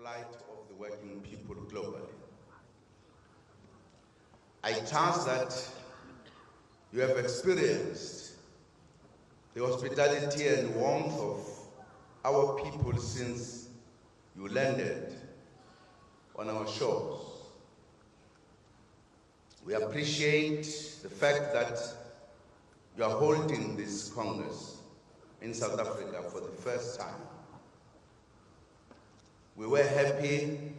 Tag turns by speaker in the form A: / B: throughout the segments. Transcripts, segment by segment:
A: plight of the working people globally. I trust that you have experienced the hospitality and warmth of our people since you landed on our shores. We appreciate the fact that you are holding this Congress in South Africa for the first time. We were happy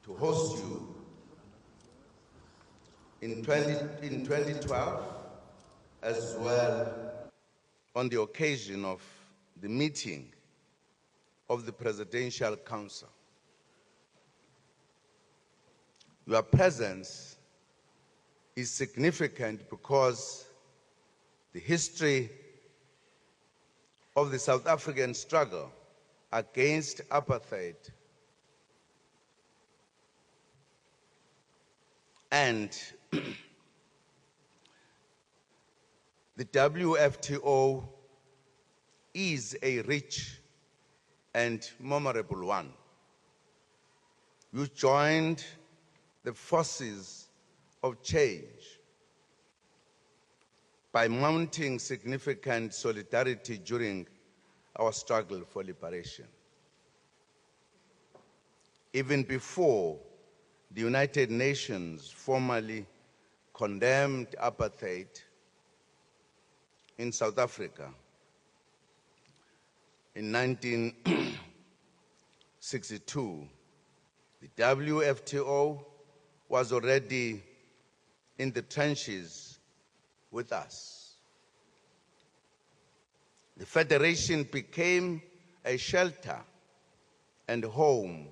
A: to host you in 2012 as well on the occasion of the meeting of the Presidential Council. Your presence is significant because the history of the South African struggle against apartheid and the WFTO is a rich and memorable one. You joined the forces of change by mounting significant solidarity during our struggle for liberation. Even before the United Nations formally condemned apartheid in South Africa in 1962, the WFTO was already in the trenches with us. The Federation became a shelter and home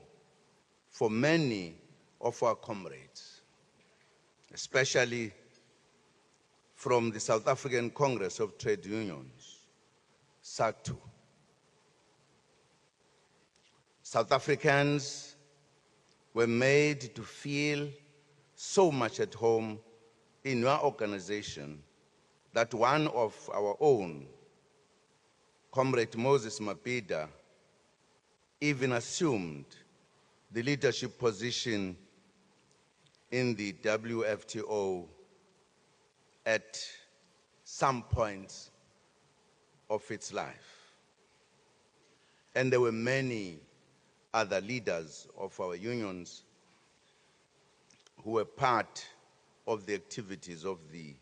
A: for many of our comrades, especially from the South African Congress of Trade Unions, SACTU. South Africans were made to feel so much at home in your organization that one of our own, Comrade Moses Mabhida, even assumed the leadership position in the WFTO at some point of its life. And there were many other leaders of our unions who were part of the activities of the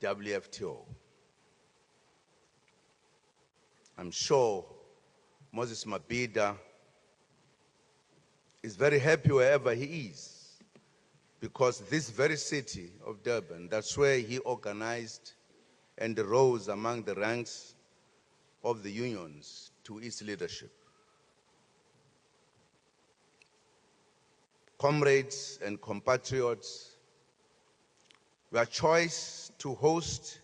A: WFTO. I'm sure Moses Mabhida is very happy wherever he is, because this very city of Durban, that's where he organized and rose among the ranks of the unions to its leadership. Comrades and compatriots, your choice to host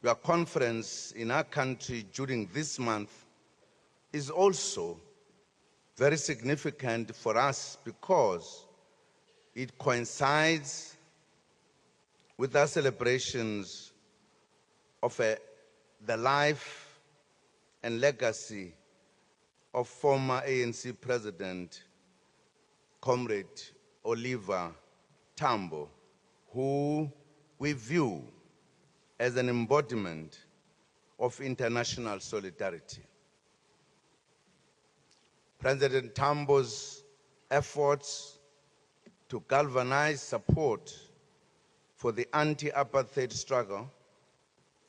A: your conference in our country during this month is also very significant for us because it coincides with our celebrations of the life and legacy of former ANC President Comrade Oliver Tambo, who we view as an embodiment of international solidarity. President Tambo's efforts to galvanize support for the anti-apartheid struggle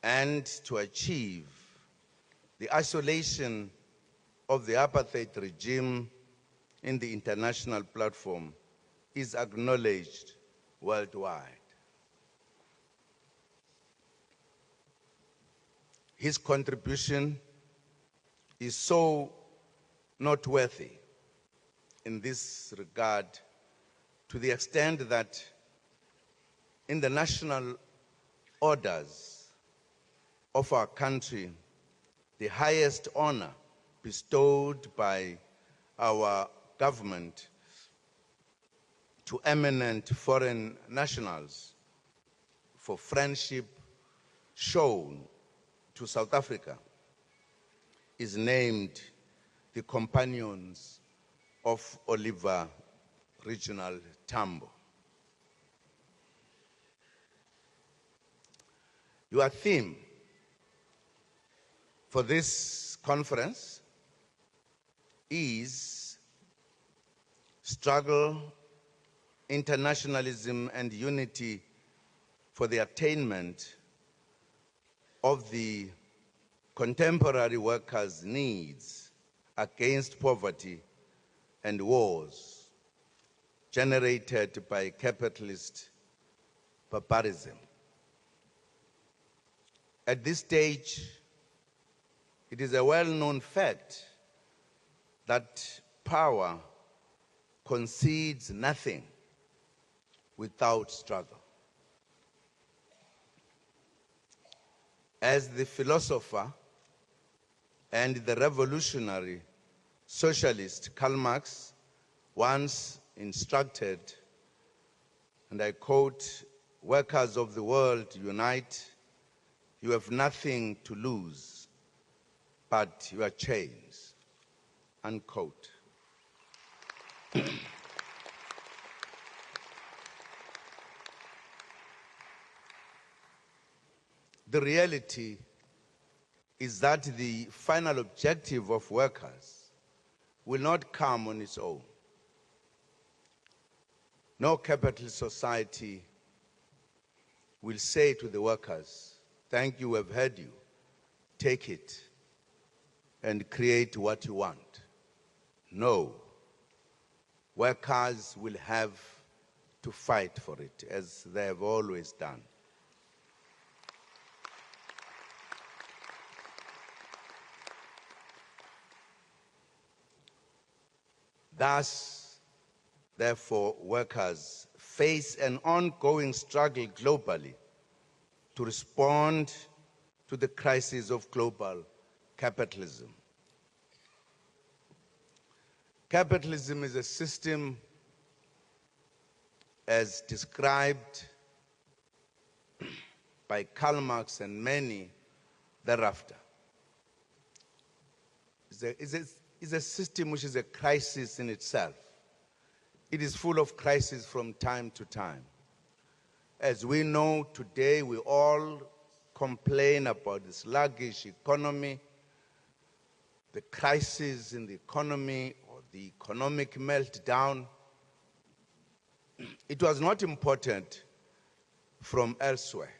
A: and to achieve the isolation of the apartheid regime in the international platform is acknowledged worldwide. His contribution is so noteworthy in this regard, to the extent that in the national orders of our country, the highest honor bestowed by our government to eminent foreign nationals for friendship shown to South Africa is named the Companions of Oliver Regional Tambo. Your theme for this conference is struggle, internationalism, and unity for the attainment of the contemporary workers' needs against poverty and wars generated by capitalist barbarism. At this stage, it is a well-known fact that power concedes nothing without struggle. As the philosopher and the revolutionary socialist Karl Marx once instructed, and I quote, "Workers of the world, unite. You have nothing to lose but your chains," unquote. The reality is that the final objective of workers will not come on its own. No capitalist society will say to the workers, "Thank you, we've heard you. Take it and create what you want." No. Workers will have to fight for it, as they have always done. Thus, therefore, workers face an ongoing struggle globally to respond to the crisis of global capitalism. Capitalism is a system as described by Karl Marx and many thereafter. It's a system which is a crisis in itself. It is full of crises from time to time. As we know today, we all complain about the sluggish economy, the crisis in the economy, or the economic meltdown. It was not important from elsewhere.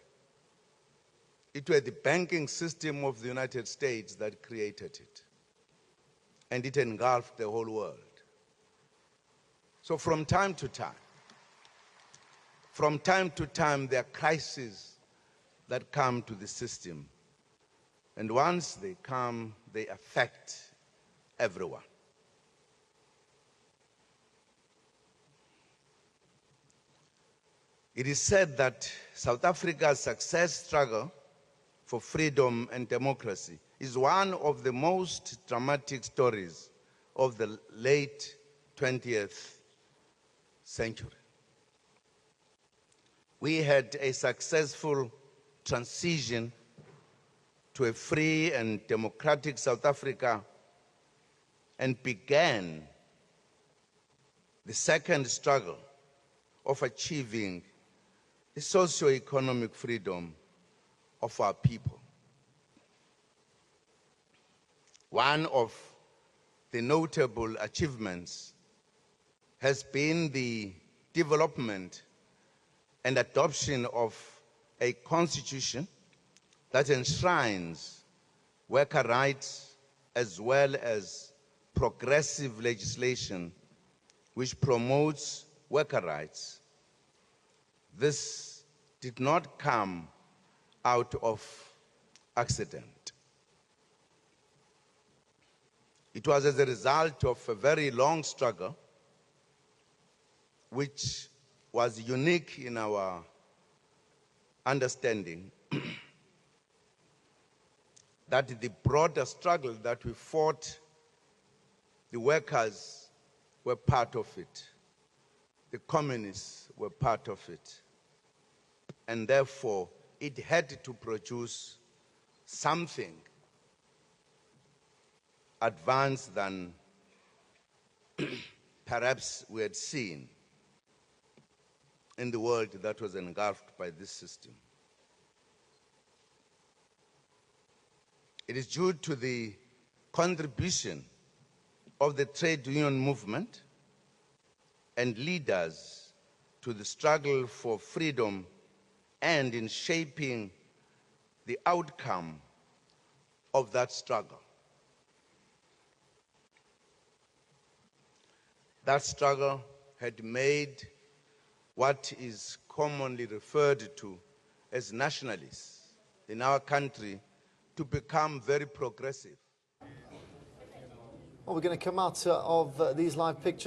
A: It was the banking system of the United States that created it, and it engulfed the whole world. So from time to time, there are crises that come to the system. And once they come, they affect everyone. It is said that South Africa's success struggle for freedom and democracy is one of the most dramatic stories of the late 20th century. We had a successful transition to a free and democratic South Africa and began the second struggle of achieving the socio-economic freedom of our people. One of the notable achievements has been the development and adoption of a constitution that enshrines worker rights as well as progressive legislation which promotes worker rights. This did not come out of accident. It was as a result of a very long struggle which was unique in our understanding that the broader struggle that we fought, the workers were part of it. The communists were part of it. And therefore, it had to produce something advanced than perhaps we had seen in the world that was engulfed by this system. It is due to the contribution of the trade union movement and leaders to the struggle for freedom and in shaping the outcome of that struggle. That struggle had made what is commonly referred to as nationalists in our country to become very progressive.
B: Well, we're going to come out of these live pictures.